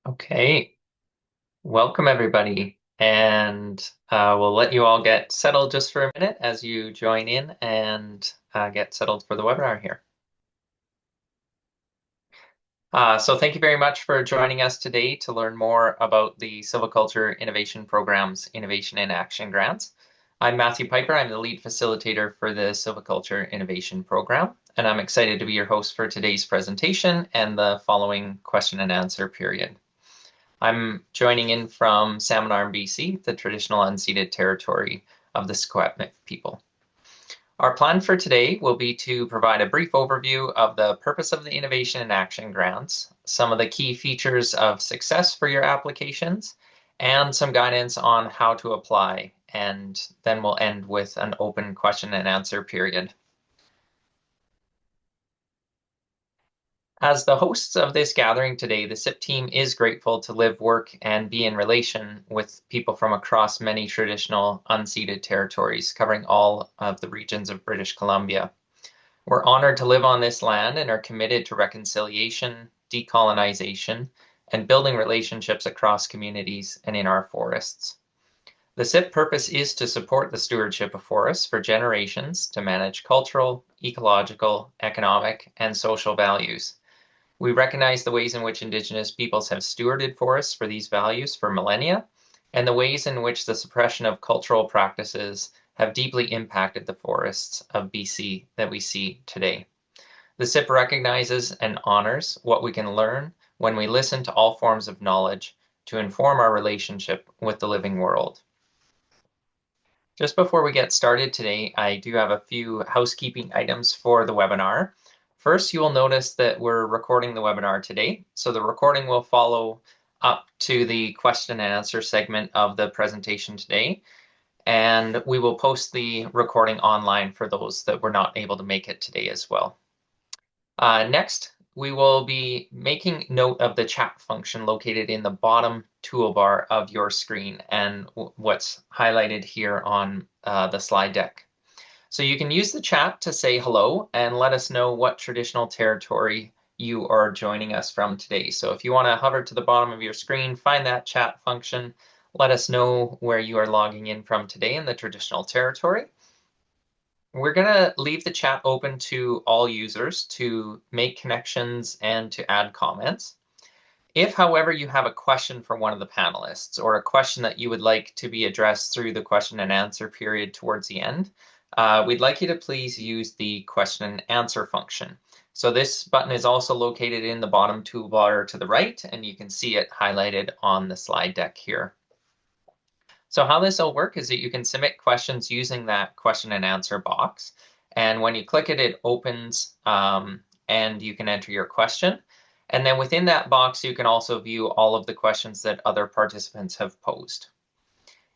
Okay, welcome everybody. And we'll let you all get settled just for a minute as you join in and get settled for the webinar here. So thank you very much for joining us today to learn more about the Silviculture Innovation Program's Innovation in Action grants. I'm Matthew Piper. I'm the lead facilitator for the Silviculture Innovation Program, and I'm excited to be your host for today's presentation and the following question and answer period. I'm joining in from Salmon Arm, BC, the traditional unceded territory of the Secwepemc people. Our plan for today will be to provide a brief overview of the purpose of the Innovation in Action grants, some of the key features of success for your applications, and some guidance on how to apply. And then we'll end with an open question and answer period. As the hosts of this gathering today, the SIP team is grateful to live, work, and be in relation with people from across many traditional unceded territories, covering all of the regions of British Columbia. We're honored to live on this land and are committed to reconciliation, decolonization, and building relationships across communities and in our forests. The SIP purpose is to support the stewardship of forests for generations to manage cultural, ecological, economic, and social values. We recognize the ways in which Indigenous peoples have stewarded forests for these values for millennia, and the ways in which the suppression of cultural practices have deeply impacted the forests of BC that we see today. The SIP recognizes and honors what we can learn when we listen to all forms of knowledge to inform our relationship with the living world. Just before we get started today, I do have a few housekeeping items for the webinar. First, you will notice that we're recording the webinar today. So the recording will follow up to the question and answer segment of the presentation today. And we will post the recording online for those that were not able to make it today as well. Next, we will be making note of the chat function located in the bottom toolbar of your screen and what's highlighted here on the slide deck. So you can use the chat to say hello and let us know what traditional territory you are joining us from today. So if you want to hover to the bottom of your screen, find that chat function, let us know where you are logging in from today in the traditional territory. We're going to leave the chat open to all users to make connections and to add comments. If, however, you have a question for one of the panelists or a question that you would like to be addressed through the question and answer period towards the end, we'd like you to please use the question and answer function. So this button is also located in the bottom toolbar to the right, and you can see it highlighted on the slide deck here. So how this will work is that you can submit questions using that question and answer box. And when you click it, it opens and you can enter your question. And then within that box, you can also view all of the questions that other participants have posed.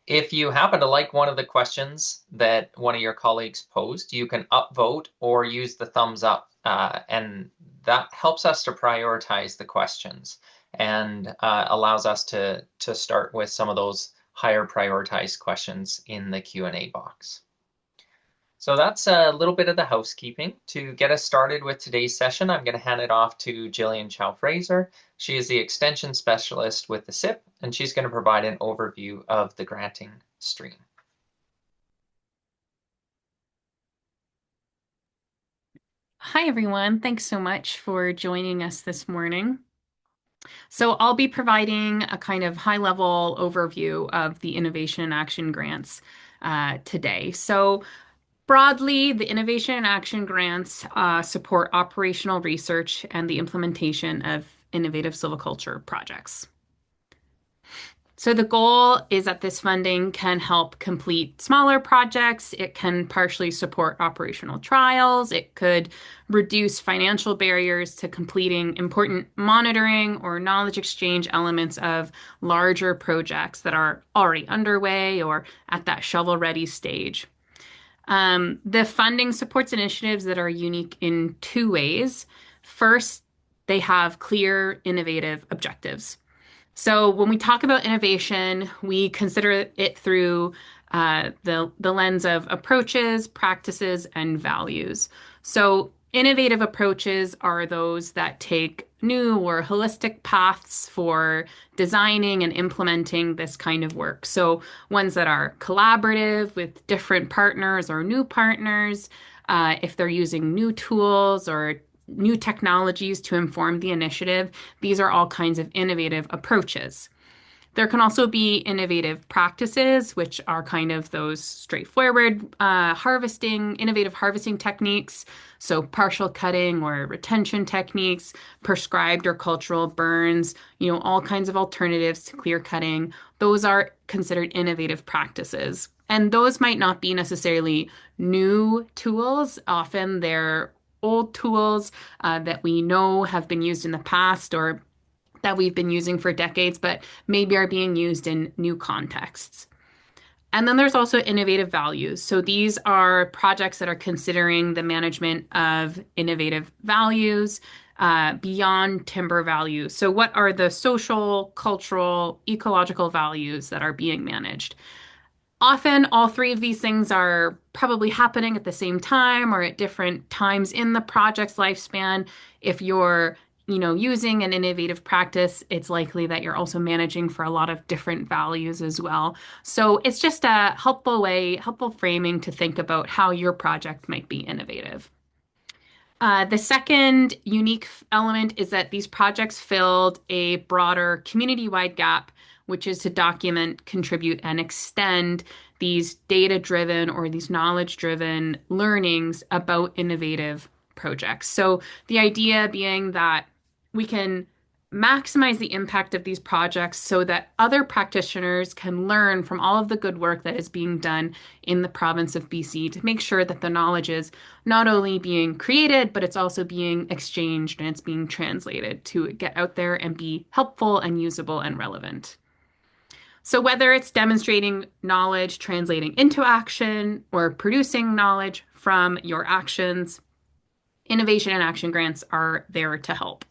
If you happen to like one of the questions that one of your colleagues posed, you can upvote or use the thumbs up. And that helps us to prioritize the questions and allows us to start with some of those higher prioritized questions in the Q&A box. So that's a little bit of the housekeeping. To get us started with today's session, I'm going to hand it off to Jillian Chow-Fraser. She is the Extension Specialist with the SIP, and she's going to provide an overview of the granting stream. Hi, everyone. Thanks so much for joining us this morning. So I'll be providing a kind of high-level overview of the Innovation in Action grants today. So broadly, the Innovation in Action grants support operational research and the implementation of innovative silviculture projects. So the goal is that this funding can help complete smaller projects. It can partially support operational trials. It could reduce financial barriers to completing important monitoring or knowledge exchange elements of larger projects that are already underway or at that shovel-ready stage. The funding supports initiatives that are unique in two ways. First, they have clear, innovative objectives. So when we talk about innovation, we consider it through the lens of approaches, practices, and values. So Innovative approaches are those that take new or holistic paths for designing and implementing this kind of work. So, ones that are collaborative with different partners or new partners, if they're using new tools or new technologies to inform the initiative, these are all kinds of innovative approaches. There can also be innovative practices, which are kind of those straightforward innovative harvesting techniques. So, partial cutting or retention techniques, prescribed or cultural burns, all kinds of alternatives to clear cutting. Those are considered innovative practices. And those might not be necessarily new tools. Often they're old tools that we know have been used in the past or that we've been using for decades, but maybe are being used in new contexts. And then there's also innovative values. So these are projects that are considering the management of innovative values beyond timber values. So, what are the social, cultural, ecological values that are being managed? Often, all three of these things are probably happening at the same time or at different times in the project's lifespan. If you're, using an innovative practice, it's likely that you're also managing for a lot of different values as well. So it's just a helpful framing to think about how your project might be innovative. The second unique element is that these projects filled a broader community-wide gap, which is to document, contribute, and extend these data-driven or these knowledge-driven learnings about innovative projects. So the idea being that we can maximize the impact of these projects so that other practitioners can learn from all of the good work that is being done in the province of BC to make sure that the knowledge is not only being created, but it's also being exchanged and it's being translated to get out there and be helpful and usable and relevant. So, whether it's demonstrating knowledge, translating into action, or producing knowledge from your actions, innovation and action grants are there to help.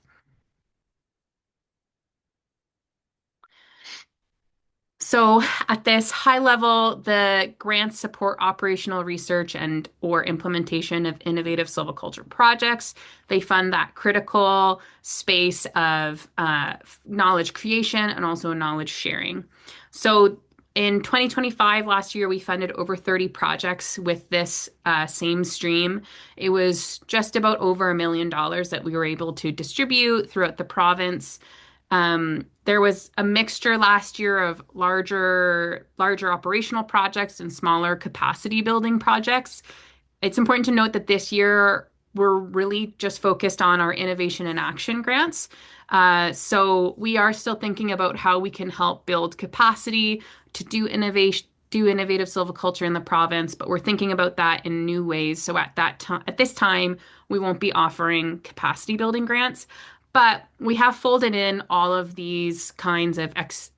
So at this high level, the grants support operational research and or implementation of innovative silviculture projects. They fund that critical space of knowledge creation and also knowledge sharing. So in 2025, last year, we funded over 30 projects with this same stream. It was just about over $1 million that we were able to distribute throughout the province. There was a mixture last year of larger operational projects and smaller capacity building projects. It's important to note that this year we're really just focused on our innovation and action grants. So we are still thinking about how we can help build capacity to do innovative silviculture in the province, but we're thinking about that in new ways. So at this time, we won't be offering capacity building grants. But we have folded in all of these kinds of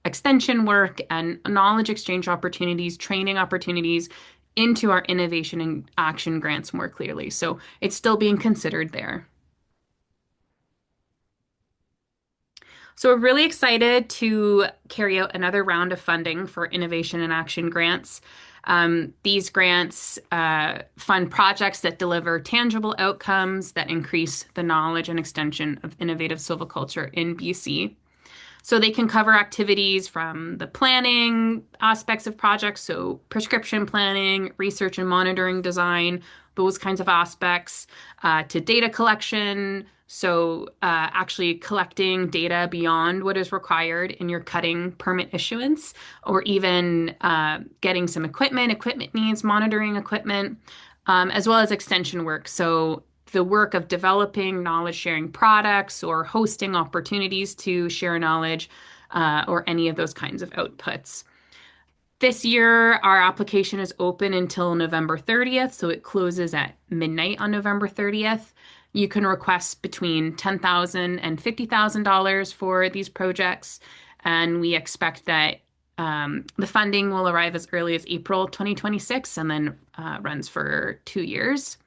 extension work and knowledge exchange opportunities, training opportunities into our innovation and action grants more clearly. So it's still being considered there. So we're really excited to carry out another round of funding for innovation and action grants. These grants fund projects that deliver tangible outcomes that increase the knowledge and extension of innovative silviculture in BC. So they can cover activities from the planning aspects of projects, so prescription planning, research and monitoring design, those kinds of aspects, to data collection. So actually collecting data beyond what is required in your cutting permit issuance, or even getting some equipment needs, monitoring equipment, as well as extension work. So the work of developing knowledge sharing products or hosting opportunities to share knowledge or any of those kinds of outputs. This year, our application is open until November 30th, so it closes at midnight on November 30th. You can request between $10,000 and $50,000 for these projects, and we expect that the funding will arrive as early as April 2026 and then runs for 2 years.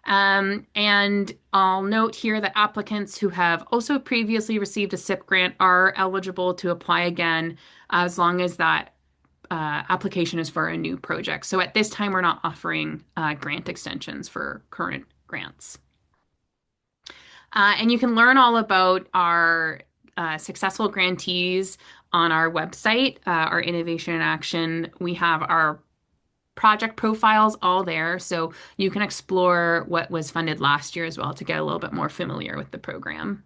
And I'll note here that applicants who have also previously received a SIP grant are eligible to apply again as long as that application is for a new project. So at this time, we're not offering grant extensions for current grants. And you can learn all about our successful grantees on our website, our Innovation in Action. We have our project profiles all there, so you can explore what was funded last year as well to get a little bit more familiar with the program.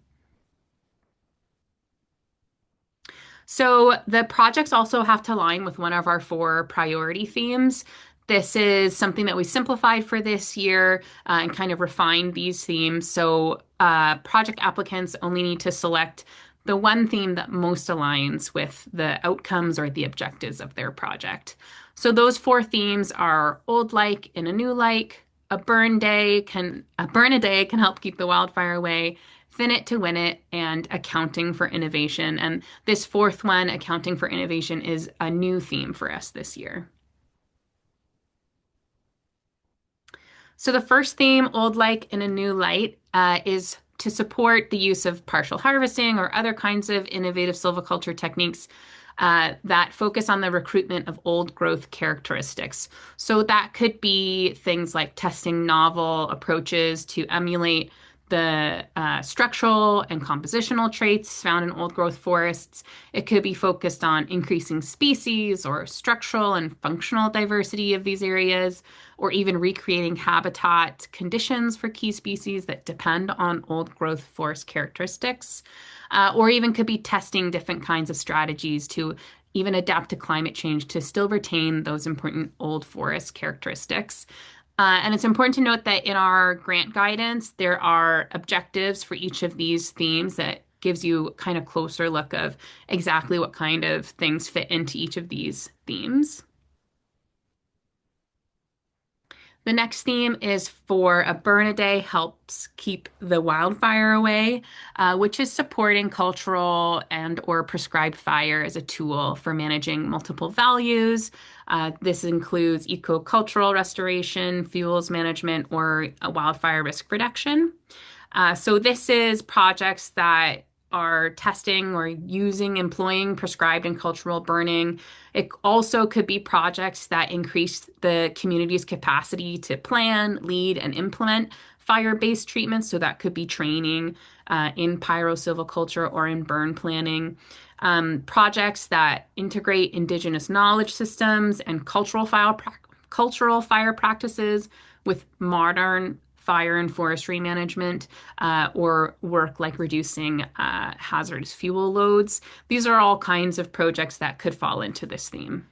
So the projects also have to align with one of our four priority themes. This is something that we simplified for this year and kind of refined these themes. So project applicants only need to select the one theme that most aligns with the outcomes or the objectives of their project. So those four themes are old like in a new like, a burn a day can help keep the wildfire away, thin it to win it, and accounting for innovation. And this fourth one, accounting for innovation, is a new theme for us this year. So the first theme, old like in a new light, is to support the use of partial harvesting or other kinds of innovative silviculture techniques that focus on the recruitment of old growth characteristics. So that could be things like testing novel approaches to emulate the structural and compositional traits found in old growth forests. It could be focused on increasing species or structural and functional diversity of these areas, or even recreating habitat conditions for key species that depend on old growth forest characteristics, or even could be testing different kinds of strategies to even adapt to climate change to still retain those important old forest characteristics. And it's important to note that in our grant guidance, there are objectives for each of these themes that gives you kind of closer look of exactly what kind of things fit into each of these themes. The next theme is for a burn a day helps keep the wildfire away, which is supporting cultural and or prescribed fire as a tool for managing multiple values. This includes eco-cultural restoration, fuels management, or wildfire risk reduction. So this is projects that are testing or employing prescribed and cultural burning. It also could be projects that increase the community's capacity to plan, lead, and implement fire-based treatments. So that could be training in pyrosilviculture or in burn planning. Projects that integrate indigenous knowledge systems and cultural fire practices with modern fire and forestry management, or work like reducing hazardous fuel loads. These are all kinds of projects that could fall into this theme.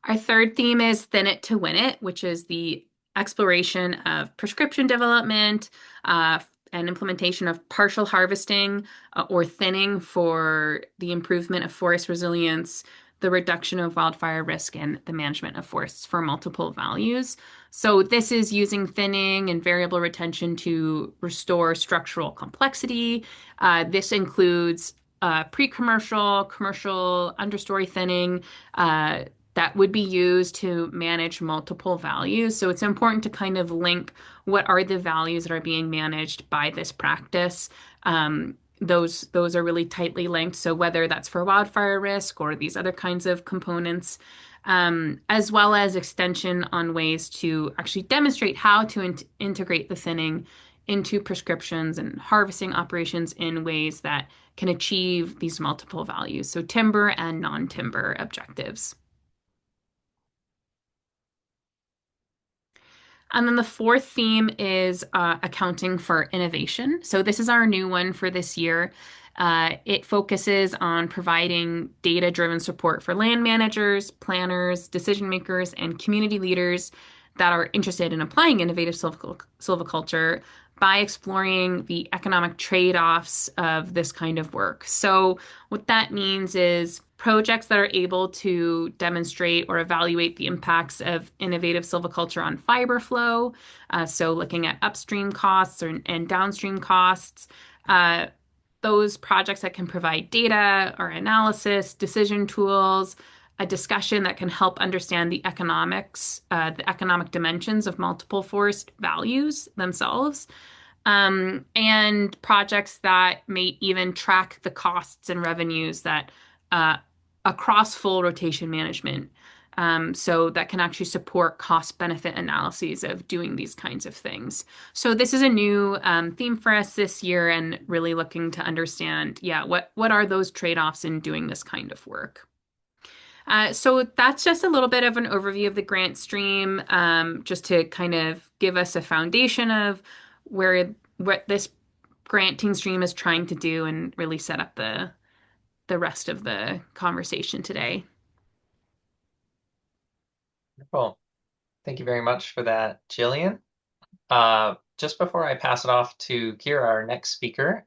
Our third theme is Thin It to Win It, which is the exploration of prescription development uh, and implementation of partial harvesting or thinning for the improvement of forest resilience, the reduction of wildfire risk, and the management of forests for multiple values. So, this is using thinning and variable retention to restore structural complexity. This includes pre-commercial, commercial understory thinning, that would be used to manage multiple values. So it's important to kind of link what are the values that are being managed by this practice. Those are really tightly linked. So whether that's for wildfire risk or these other kinds of components, as well as extension on ways to actually demonstrate how to integrate the thinning into prescriptions and harvesting operations in ways that can achieve these multiple values. So timber and non-timber objectives. And then the fourth theme is accounting for innovation. So this is our new one for this year. It focuses on providing data-driven support for land managers, planners, decision makers, and community leaders that are interested in applying innovative silviculture by exploring the economic trade-offs of this kind of work. So what that means is projects that are able to demonstrate or evaluate the impacts of innovative silviculture on fiber flow. So looking at upstream costs and downstream costs. Those projects that can provide data or analysis, decision tools, a discussion that can help understand the economic dimensions of multiple forest values themselves, and projects that may even track the costs and revenues that uh, across full rotation management. So that can actually support cost benefit analyses of doing these kinds of things. So this is a new theme for us this year and really looking to understand, yeah, what are those trade-offs in doing this kind of work? So that's just a little bit of an overview of the grant stream, just to kind of give us a foundation of what this granting stream is trying to do and really set up the rest of the conversation today. Cool. Thank you very much for that, Jillian. Just before I pass it off to Kira, our next speaker,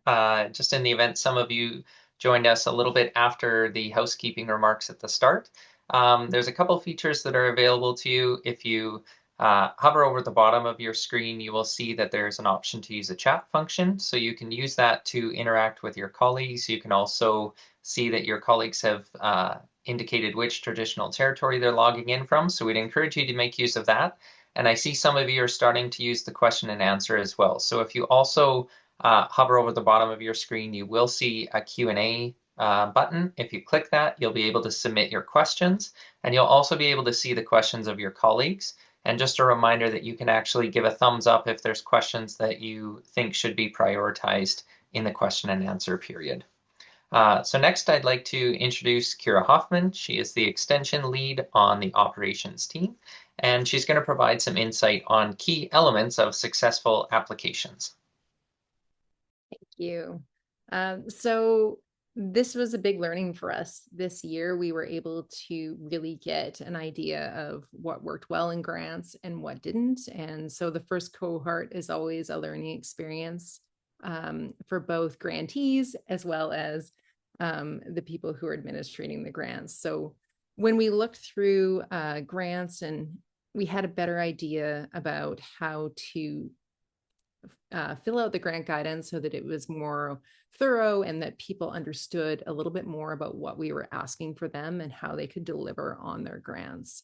just in the event some of you joined us a little bit after the housekeeping remarks at the start, there's a couple features that are available to you. If you hover over the bottom of your screen, you will see that there's an option to use a chat function. So you can use that to interact with your colleagues. You can also see that your colleagues have indicated which traditional territory they're logging in from. So we'd encourage you to make use of that. And I see some of you are starting to use the question and answer as well. So if you also hover over the bottom of your screen, you will see a Q&A button. If you click that, you'll be able to submit your questions, and you'll also be able to see the questions of your colleagues. And just a reminder that you can actually give a thumbs up if there's questions that you think should be prioritized in the question and answer period. So next, I'd like to introduce Kira Hoffman. She is the extension lead on the operations team, and she's going to provide some insight on key elements of successful applications. Thank you. So this was a big learning for us this year. We were able to really get an idea of what worked well in grants and what didn't. And so the first cohort is always a learning experience for both grantees as well as the people who are administrating the grants. So when we looked through grants, and we had a better idea about how to fill out the grant guidance so that it was more thorough and that people understood a little bit more about what we were asking for them and how they could deliver on their grants.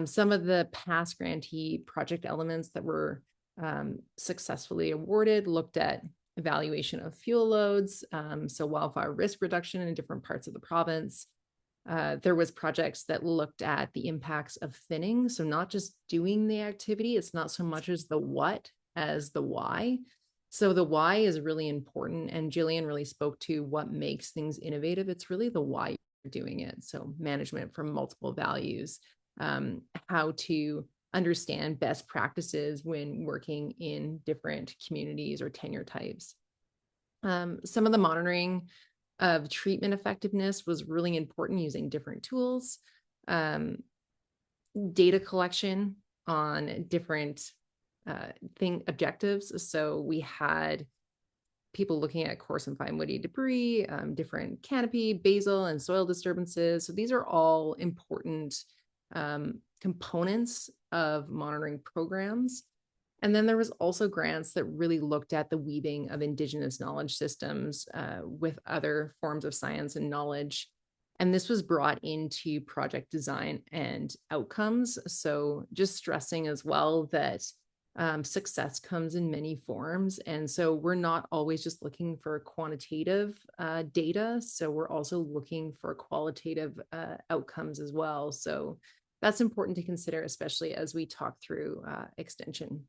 Some of the past grantee project elements that were successfully awarded looked at evaluation of fuel loads, so wildfire risk reduction in different parts of the province. There was projects that looked at the impacts of thinning, so not just doing the activity, it's not so much as the what as the why. So the why is really important, and Jillian really spoke to what makes things innovative. It's really the why you're doing it. So management from multiple values, how to understand best practices when working in different communities or tenure types. Some of the monitoring of treatment effectiveness was really important, using different tools, data collection on different objectives. So we had people looking at coarse and fine woody debris, different canopy, basal, and soil disturbances. So these are all important components of monitoring programs. And then there was also grants that really looked at the weaving of Indigenous knowledge systems with other forms of science and knowledge. And this was brought into project design and outcomes. So just stressing as well that success comes in many forms. And so we're not always just looking for quantitative data. So we're also looking for qualitative outcomes as well. So that's important to consider, especially as we talk through extension.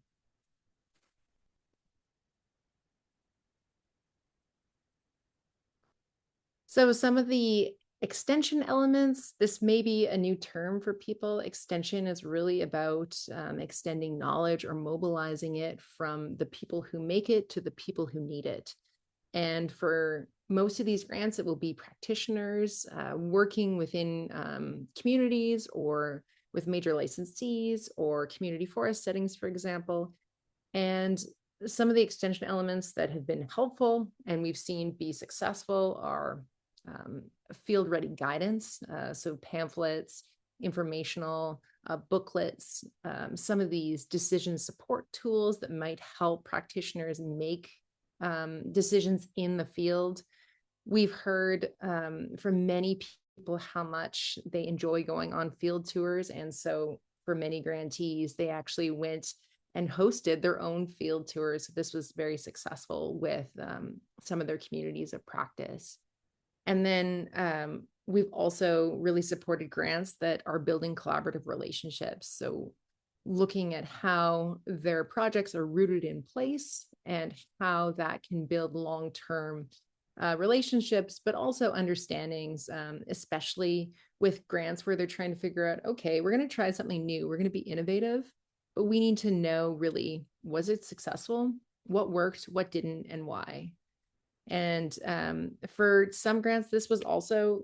So some of the extension elements, this may be a new term for people. Extension is really about extending knowledge or mobilizing it from the people who make it to the people who need it. And for most of these grants, it will be practitioners working within communities or with major licensees or community forest settings, for example. And some of the extension elements that have been helpful and we've seen be successful are field ready guidance, so pamphlets, informational booklets, some of these decision support tools that might help practitioners make decisions in the field. We've heard from many people how much they enjoy going on field tours, and so for many grantees, they actually went and hosted their own field tours. So this was very successful with some of their communities of practice. And then we've also really supported grants that are building collaborative relationships. So looking at how their projects are rooted in place and how that can build long-term relationships, but also understandings, especially with grants where they're trying to figure out, okay, we're going to try something new. We're going to be innovative, but we need to know really, was it successful? What worked, what didn't, and why? And for some grants, this was also,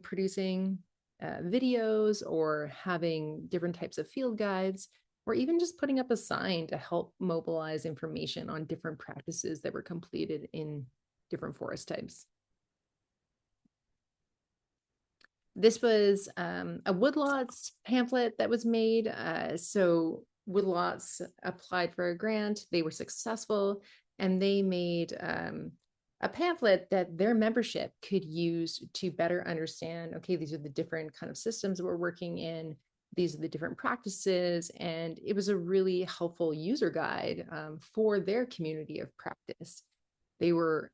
producing videos or having different types of field guides, or even just putting up a sign to help mobilize information on different practices that were completed in different forest types. This was a woodlots pamphlet that was made. So woodlots applied for a grant, they were successful, and they made a pamphlet that their membership could use to better understand, okay, these are the different kind of systems that we're working in, these are the different practices, and it was a really helpful user guide for their community of practice. They were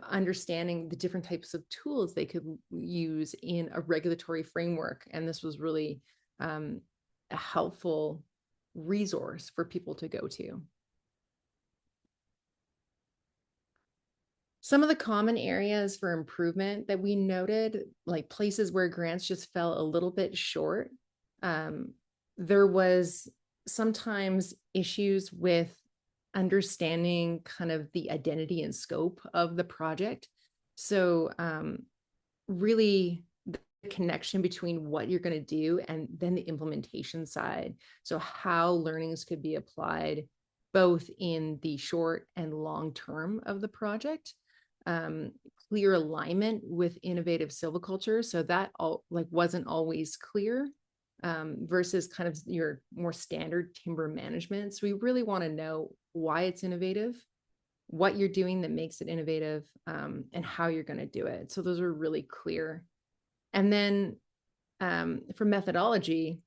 understanding the different types of tools they could use in a regulatory framework. And this was really a helpful resource for people to go to. Some of the common areas for improvement that we noted, like places where grants just fell a little bit short, there was sometimes issues with understanding kind of the identity and scope of the project. So really the connection between what you're going to do and then the implementation side. So how learnings could be applied both in the short and long term of the project. Clear alignment with innovative silviculture. So that wasn't always clear. Versus kind of your more standard timber management. So we really want to know why it's innovative, what you're doing that makes it innovative, and how you're going to do it. So those are really clear. And then for methodology,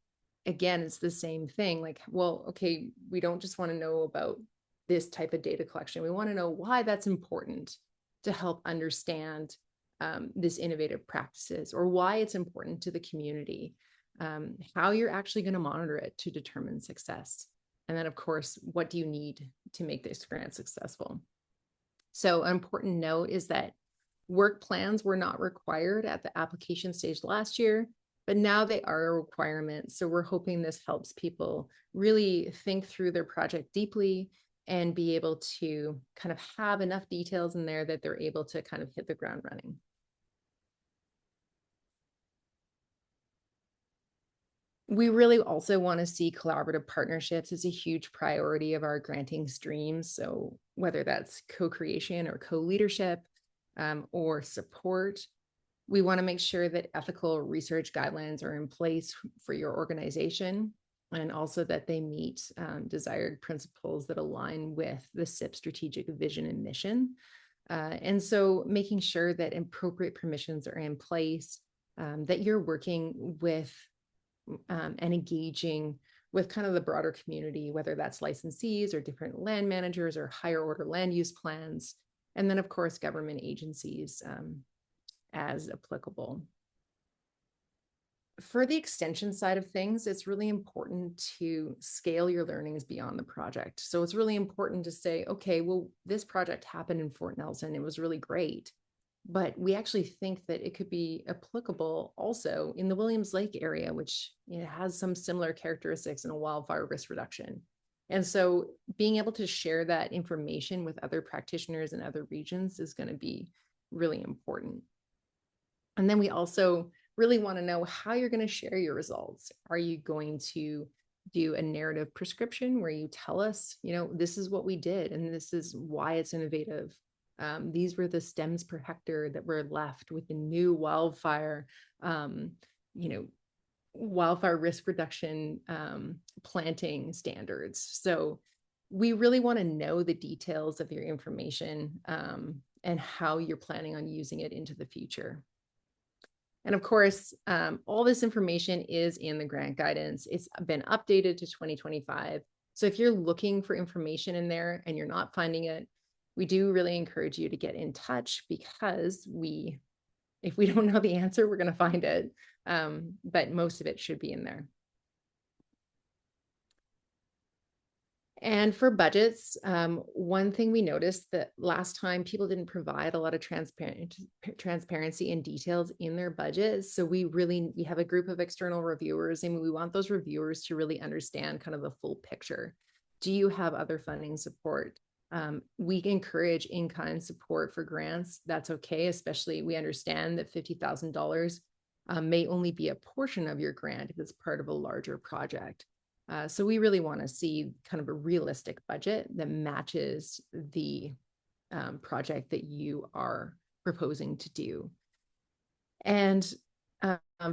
again, it's the same thing. Like, well, okay, we don't just want to know about this type of data collection. We want to know why that's important to help understand this innovative practices, or why it's important to the community. How you're actually going to monitor it to determine success. And then, of course, what do you need to make this grant successful? So an important note is that work plans were not required at the application stage last year, but now they are a requirement. So we're hoping this helps people really think through their project deeply and be able to kind of have enough details in there that they're able to kind of hit the ground running. We really also want to see collaborative partnerships as a huge priority of our granting streams. So whether that's co-creation or co-leadership or support, we want to make sure that ethical research guidelines are in place for your organization, and also that they meet desired principles that align with the SIP strategic vision and mission. And so making sure that appropriate permissions are in place, that you're working with and engaging with kind of the broader community, whether that's licensees or different land managers or higher order land use plans, and then of course government agencies as applicable. For the extension side of things, it's really important to scale your learnings beyond the project. So it's really important to say, okay, well, this project happened in Fort Nelson. It was really great. But we actually think that it could be applicable also in the Williams Lake area, which has some similar characteristics in a wildfire risk reduction. And so being able to share that information with other practitioners in other regions is going to be really important. And then we also really want to know how you're going to share your results. Are you going to do a narrative prescription where you tell us, this is what we did and this is why it's innovative? These were the stems per hectare that were left with the new wildfire, wildfire risk reduction planting standards. So we really want to know the details of your information and how you're planning on using it into the future. And of course, all this information is in the grant guidance. It's been updated to 2025. So if you're looking for information in there and you're not finding it, we do really encourage you to get in touch, because we If we don't know the answer, we're going to find it. But most of it should be in there. And for budgets, one thing we noticed that last time people didn't provide a lot of transparency and details in their budgets. So we have a group of external reviewers, and we want those reviewers to really understand kind of the full picture. Do you have other funding support? We encourage in-kind support for grants. That's okay, especially we understand that $50,000 may only be a portion of your grant if it's part of a larger project. So we really want to see kind of a realistic budget that matches the project that you are proposing to do. And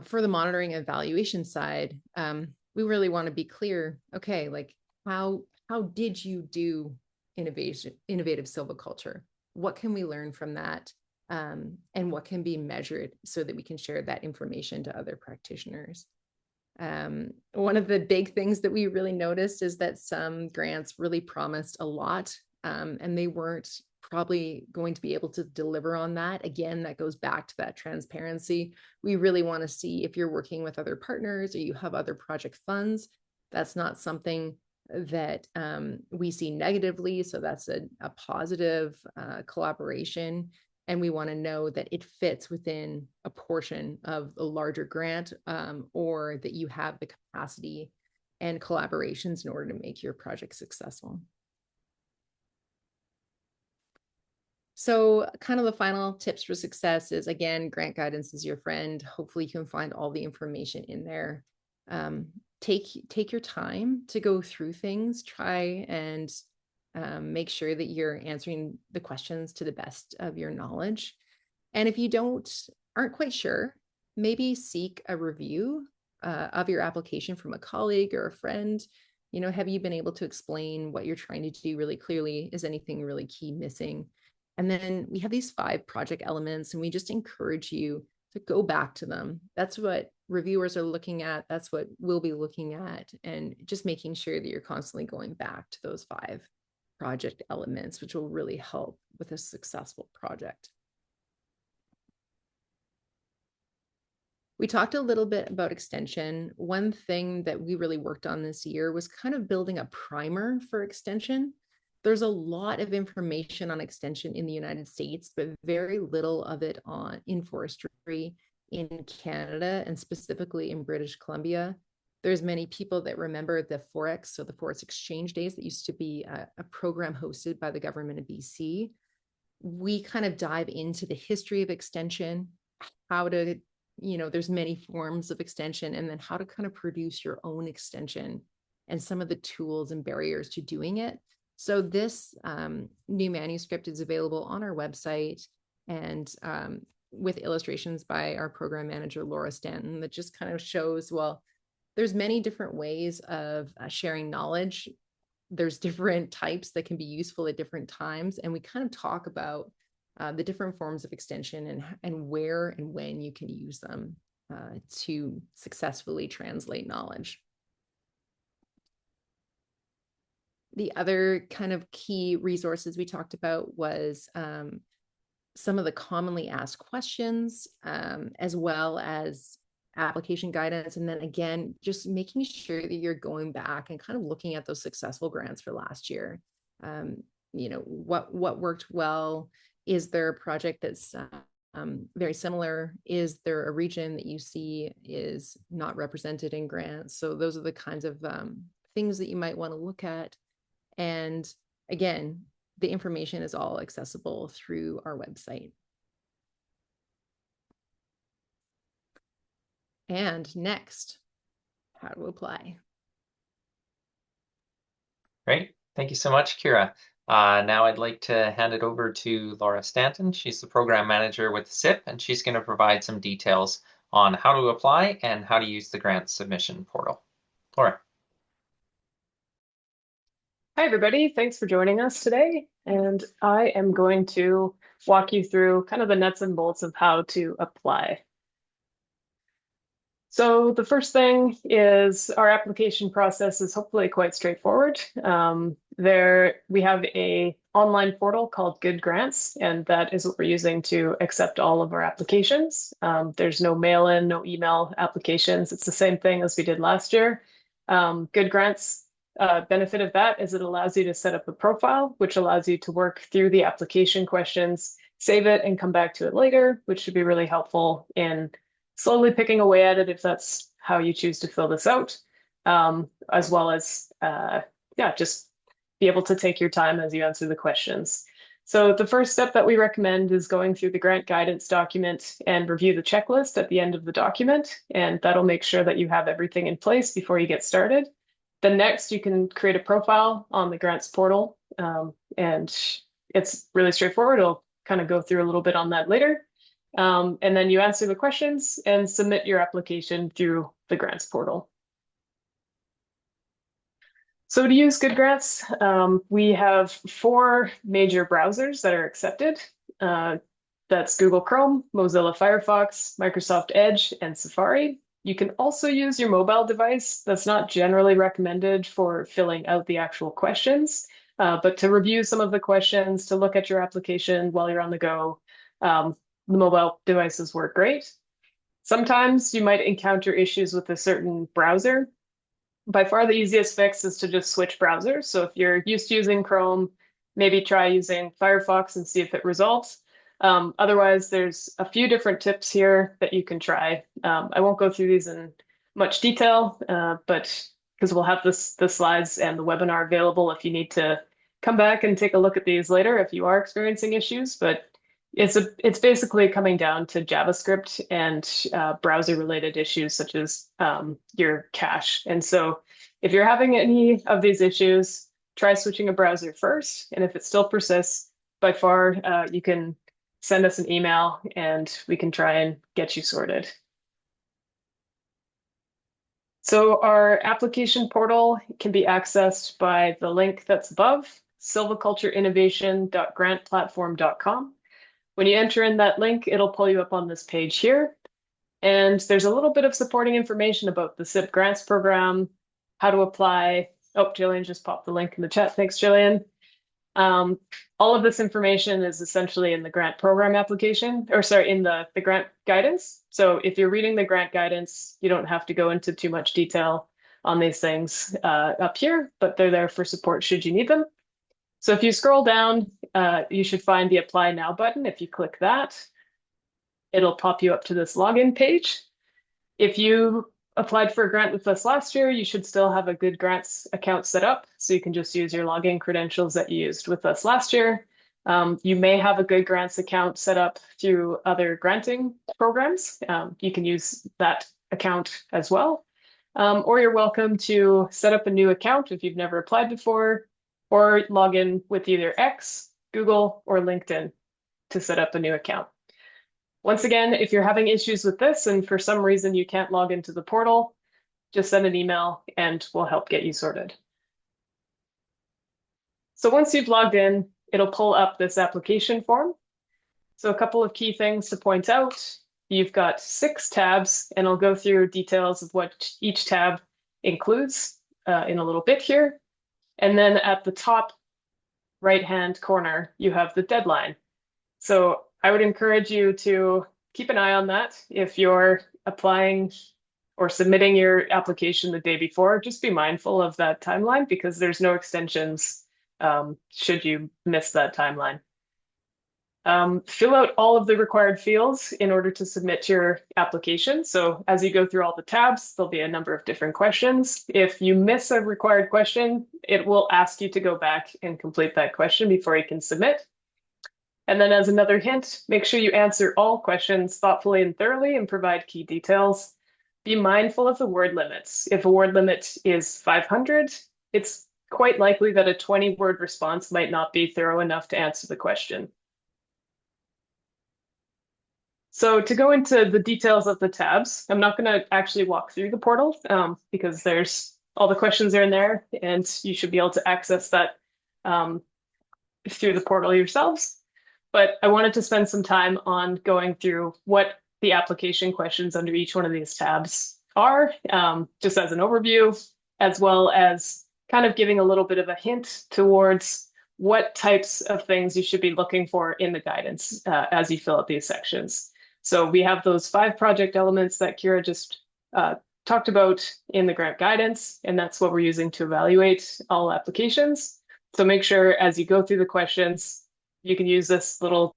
for the monitoring and evaluation side, we really want to be clear, okay, like how did you do innovative silviculture? What can we learn from that? And what can be measured so that we can share that information to other practitioners? One of the big things that we really noticed is that some grants really promised a lot, and they weren't probably going to be able to deliver on that. Again, that goes back to that transparency. We really want to see if you're working with other partners or you have other project funds. That's not something that we see negatively. So that's a positive collaboration. And we want to know that it fits within a portion of a larger grant, or that you have the capacity and collaborations in order to make your project successful. So kind of the final tips for success is, again, grant guidance is your friend. Hopefully you can find all the information in there. Take your time to go through things, try and make sure that you're answering the questions to the best of your knowledge. And if you aren't quite sure, maybe seek a review of your application from a colleague or a friend. Have you been able to explain what you're trying to do really clearly? Is anything really key missing? And then we have these 5 project elements, and we just encourage you to go back to them. That's what reviewers are looking at. That's what we'll be looking at, and just making sure that you're constantly going back to those 5 project elements, which will really help with a successful project. We talked a little bit about extension. One thing that we really worked on this year was kind of building a primer for extension. There's a lot of information on extension in the United States, but very little of it in forestry in Canada, and specifically in British Columbia. There's many people that remember the Forex, so the Forest Exchange Days, that used to be a program hosted by the government of BC. We kind of dive into the history of extension, there's many forms of extension, and then how to kind of produce your own extension and some of the tools and barriers to doing it. So this new manuscript is available on our website, and with illustrations by our program manager, Laura Stanton, that just kind of shows, well, there's many different ways of sharing knowledge. There's different types that can be useful at different times. And we kind of talk about the different forms of extension and where and when you can use them to successfully translate knowledge. The other kind of key resources we talked about was some of the commonly asked questions, as well as application guidance. And then again, just making sure that you're going back and kind of looking at those successful grants for last year. What worked well? Is there a project that's very similar? Is there a region that you see is not represented in grants? So those are the kinds of things that you might want to look at. And again, the information is all accessible through our website. And next, how to apply. Great. Thank you so much, Kira. Now I'd like to hand it over to Laura Stanton. She's the program manager with SIP, and she's going to provide some details on how to apply and how to use the grant submission portal. Laura. Hi, everybody. Thanks for joining us today. And I am going to walk you through kind of the nuts and bolts of how to apply. So the first thing is our application process is hopefully quite straightforward. we have a online portal called Good Grants, and that is what we're using to accept all of our applications. There's no mail-in, no email applications. It's the same thing as we did last year. Good Grants, benefit of that is it allows you to set up a profile, which allows you to work through the application questions, save it, and come back to it later, which should be really helpful in slowly picking away at it if that's how you choose to fill this out, as well as, yeah, just be able to take your time as you answer the questions. So the first step that we recommend is going through the grant guidance document and review the checklist at the end of the document, and that'll make sure that you have everything in place before you get started. Then next, you can create a profile on the grants portal, and it's really straightforward. I'll kind of go through a little bit on that later. And then you answer the questions and submit your application through the grants portal. So to use Good Grants, we have 4 major browsers that are accepted. That's Google Chrome, Mozilla Firefox, Microsoft Edge, and Safari. You can also use your mobile device. That's not generally recommended for filling out the actual questions, but to review some of the questions, to look at your application while you're on the go, the mobile devices work great. Sometimes you might encounter issues with a certain browser. By far the easiest fix is to just switch browsers. So if you're used to using Chrome, maybe try using Firefox and see if it resolves. Otherwise, there's a few different tips here that you can try. I won't go through these in much detail, but because we'll have the slides and the webinar available if you need to come back and take a look at these later if you are experiencing issues. But it's basically coming down to JavaScript and browser-related issues such as your cache. And so if you're having any of these issues, try switching a browser first. And if it still persists, by far, you can send us an email and we can try and get you sorted. So our application portal can be accessed by the link that's above, silvicultureinnovation.grantplatform.com. When you enter in that link, it'll pull you up on this page here. And there's a little bit of supporting information about the SIP grants program, how to apply. Oh, Jillian just popped the link in the chat. Thanks, Jillian. All of this information is essentially in the grant program application, or sorry, in the grant guidance. So if you're reading the grant guidance, you don't have to go into too much detail on these things up here, but they're there for support should you need them. So if you scroll down, you should find the Apply Now button. If you click that, it'll pop you up to this login page. If you applied for a grant with us last year, you should still have a Good Grants account set up. So you can just use your login credentials that you used with us last year. You may have a Good Grants account set up through other granting programs. You can use that account as well. Or you're welcome to set up a new account if you've never applied before, or log in with either X, Google, or LinkedIn to set up a new account. Once again, if you're having issues with this and for some reason you can't log into the portal, just send an email and we'll help get you sorted. So once you've logged in, it'll pull up this application form. So a couple of key things to point out. You've got 6 tabs, and I'll go through details of what each tab includes in a little bit here. And then at the top right-hand corner, you have the deadline. So I would encourage you to keep an eye on that. If you're applying or submitting your application the day before, just be mindful of that timeline because there's no extensions should you miss that timeline. Fill out all of the required fields in order to submit your application. So as you go through all the tabs, there'll be a number of different questions. If you miss a required question, it will ask you to go back and complete that question before you can submit. And then as another hint, make sure you answer all questions thoughtfully and thoroughly and provide key details. Be mindful of the word limits. If a word limit is 500, it's quite likely that a 20-word response might not be thorough enough to answer the question. So to go into the details of the tabs, I'm not going to actually walk through the portal because there's all the questions are in there and you should be able to access that through the portal yourselves. But I wanted to spend some time on going through what the application questions under each one of these tabs are, just as an overview, as well as kind of giving a little bit of a hint towards what types of things you should be looking for in the guidance as you fill out these sections. So we have those 5 project elements that Kira just talked about in the grant guidance, and that's what we're using to evaluate all applications. So make sure as you go through the questions, you can use this little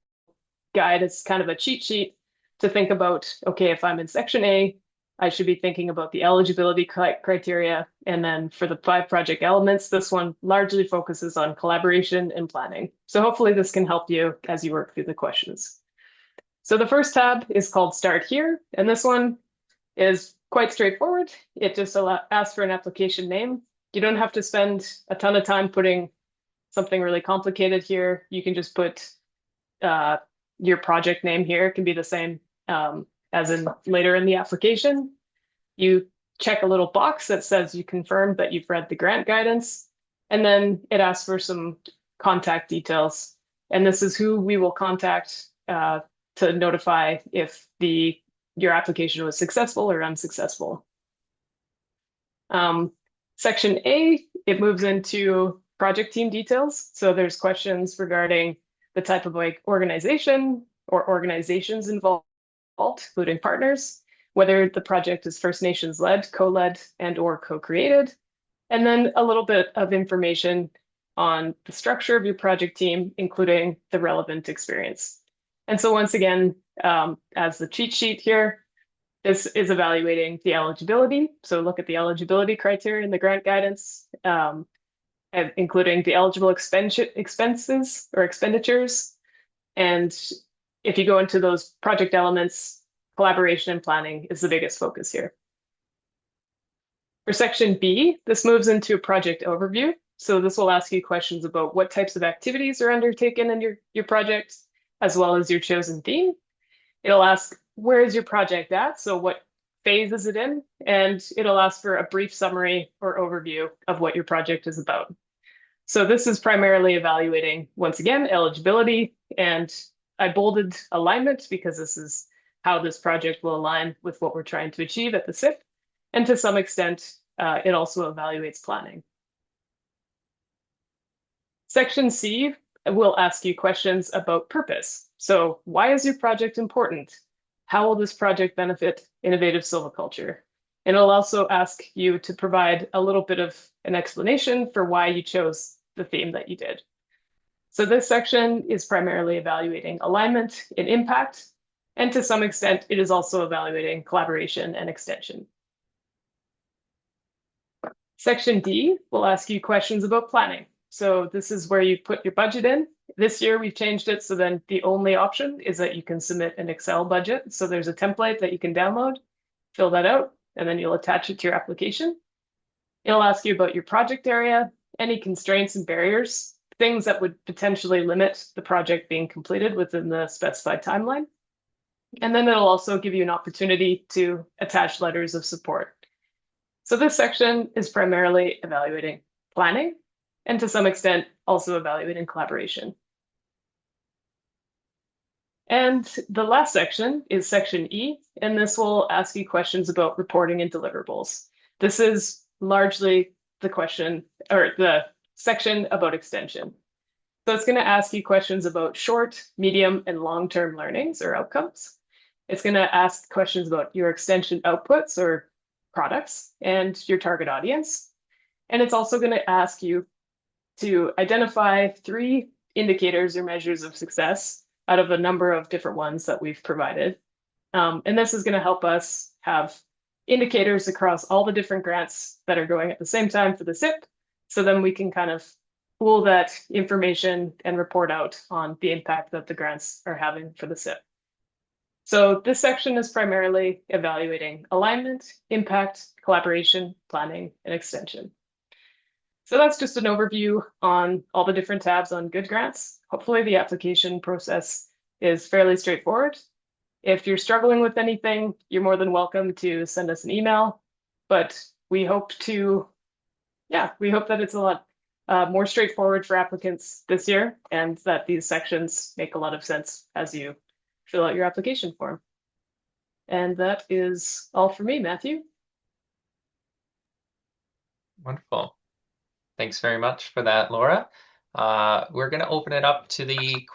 guide as kind of a cheat sheet to think about, okay, if I'm in section A, I should be thinking about the eligibility criteria. And then for the 5 project elements, this one largely focuses on collaboration and planning. So hopefully this can help you as you work through the questions. So the first tab is called Start Here, and this one is quite straightforward. It just asks for an application name. You don't have to spend a ton of time putting something really complicated here. You can just put your project name here. It can be the same as in later in the application. You check a little box that says you confirm that you've read the grant guidance, and then it asks for some contact details. And this is who we will contact to notify if your application was successful or unsuccessful. Section A, it moves into project team details. So there's questions regarding the type of organization or organizations involved, including partners, whether the project is First Nations led, co-led, and or co-created, and then a little bit of information on the structure of your project team, including the relevant experience. And so once again, as the cheat sheet here, this is evaluating the eligibility. So look at the eligibility criteria in the grant guidance, including the eligible expenses or expenditures. And if you go into those project elements, collaboration and planning is the biggest focus here. For section B, this moves into a project overview. So this will ask you questions about what types of activities are undertaken in your project, as well as your chosen theme. It'll ask, where is your project at? So what phase is it in? And it'll ask for a brief summary or overview of what your project is about. So this is primarily evaluating, once again, eligibility, and I bolded alignment because this is how this project will align with what we're trying to achieve at the SIP. And to some extent, it also evaluates planning. Section C will ask you questions about purpose. So why is your project important? How will this project benefit innovative silviculture? And it'll also ask you to provide a little bit of an explanation for why you chose the theme that you did. So this section is primarily evaluating alignment and impact, and to some extent, it is also evaluating collaboration and extension. Section D will ask you questions about planning. So this is where you put your budget in. This year we've changed it so then the only option is that you can submit an Excel budget. So there's a template that you can download, fill that out, and then you'll attach it to your application. It'll ask you about your project area, any constraints and barriers, things that would potentially limit the project being completed within the specified timeline. And then it'll also give you an opportunity to attach letters of support. So this section is primarily evaluating planning, and to some extent, also evaluating collaboration. And the last section is section E, and this will ask you questions about reporting and deliverables. This is largely the question or the section about extension. So it's going to ask you questions about short, medium, and long-term learnings or outcomes. It's going to ask questions about your extension outputs or products and your target audience. And it's also going to ask you to identify 3 indicators or measures of success out of a number of different ones that we've provided. And this is going to help us have indicators across all the different grants that are going at the same time for the SIP. So then we can kind of pool that information and report out on the impact that the grants are having for the SIP. So this section is primarily evaluating alignment, impact, collaboration, planning, and extension. So that's just an overview on all the different tabs on Good Grants. Hopefully the application process is fairly straightforward. If you're struggling with anything, you're more than welcome to send us an email, but we hope that it's a lot more straightforward for applicants this year, and that these sections make a lot of sense as you fill out your application form. And that is all for me, Matthew. Wonderful. Thanks very much for that, Laura. We're going to open it up to the